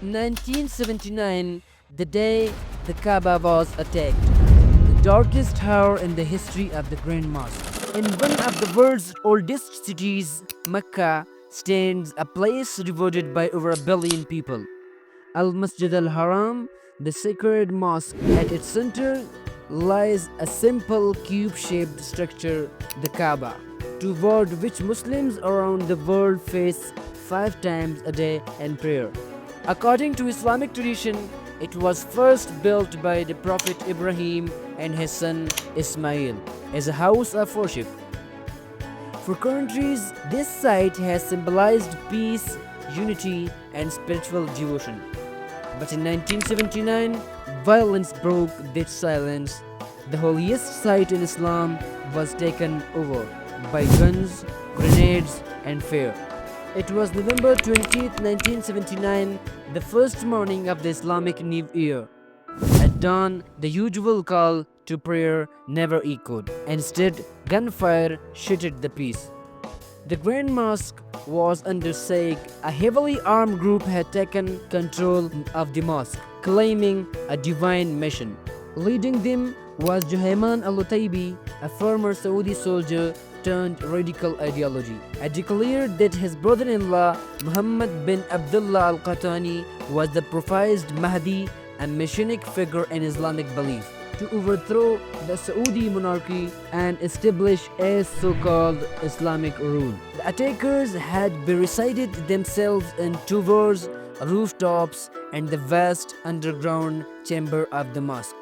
1979, the day the Kaaba was attacked, the darkest hour in the history of the Grand Mosque. In one of the world's oldest cities, Mecca, stands a place devoted by over a billion people. Al-Masjid al-Haram, the sacred mosque. At its center lies a simple cube-shaped structure, the Kaaba, toward which Muslims around the world face 5 times a day in prayer. According to Islamic tradition, it was first built by the Prophet Ibrahim and his son Ismail as a house of worship. For countries, this site has symbolized peace, unity, and spiritual devotion. But in 1979, violence broke that silence. The holiest site in Islam was taken over by guns, grenades, and fear. It was November 20th, 1979, the first morning of the Islamic New Year. At dawn, the usual call to prayer never echoed. Instead, gunfire shattered the peace. The Grand Mosque was under siege. A heavily armed group had taken control of the mosque, claiming a divine mission. Leading them was Juhayman al-Utaybi, a former Saudi soldier turned radical ideology. He declared that his brother-in-law Muhammad bin Abdullah al-Qahtani was the prophesied Mahdi, a messianic figure in Islamic belief, to overthrow the Saudi monarchy and establish a so-called Islamic rule. The attackers had barricaded themselves in towers, rooftops, and the vast underground chamber of the mosque.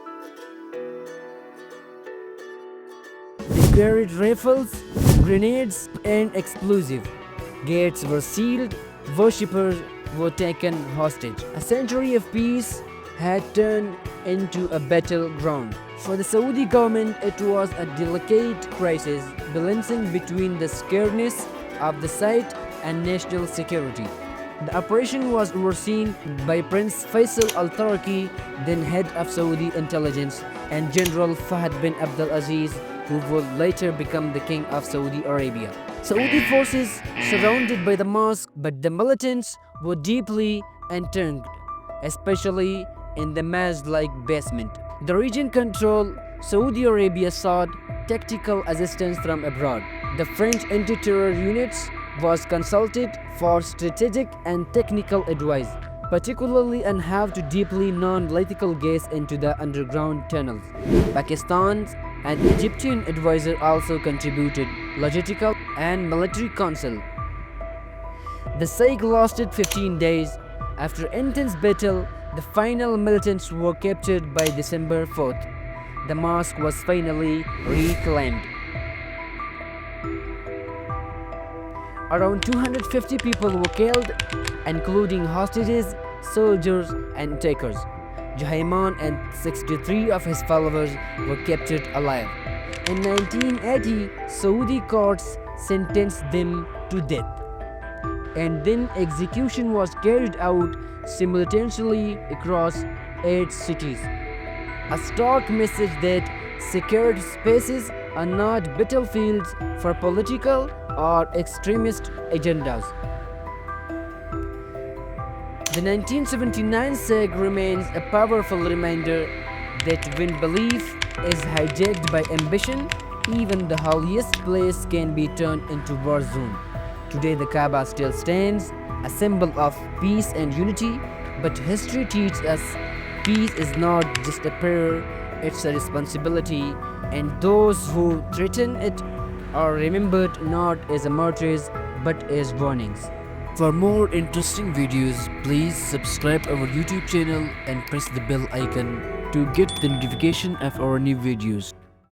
They carried rifles, grenades, and explosives. Gates were sealed, worshippers were taken hostage. A century of peace had turned into a battleground. For the Saudi government, it was a delicate crisis, balancing between the scaredness of the site and national security. The operation was overseen by Prince Faisal al-Taraki, then head of Saudi intelligence, and General Fahd bin Abdul Aziz, who would later become the King of Saudi Arabia. Saudi forces surrounded by the mosque, but the militants were deeply entrenched, especially in the maze-like basement. The region controlled, Saudi Arabia sought tactical assistance from abroad. The French anti-terror units was consulted for strategic and technical advice, particularly on how to deploy non-lethal gas into the underground tunnels. Pakistan's and Egyptian advisor also contributed logistical and military counsel. The siege lasted 15 days. After intense battle, the final militants were captured by December 4th. The mosque was finally reclaimed. Around 250 people were killed, including hostages, soldiers, and attackers. Juhayman and 63 of his followers were captured alive. In 1980, Saudi courts sentenced them to death, and then execution was carried out simultaneously across 8 cities. A stark message that secured spaces are not battlefields for political or extremist agendas. The 1979 siege remains a powerful reminder that when belief is hijacked by ambition, even the holiest place can be turned into war zone. Today the Kaaba still stands, a symbol of peace and unity, but history teaches us peace is not just a prayer, it's a responsibility, and those who threaten it are remembered not as martyrs but as warnings. For more interesting videos, please subscribe our YouTube channel and press the bell icon to get the notification of our new videos.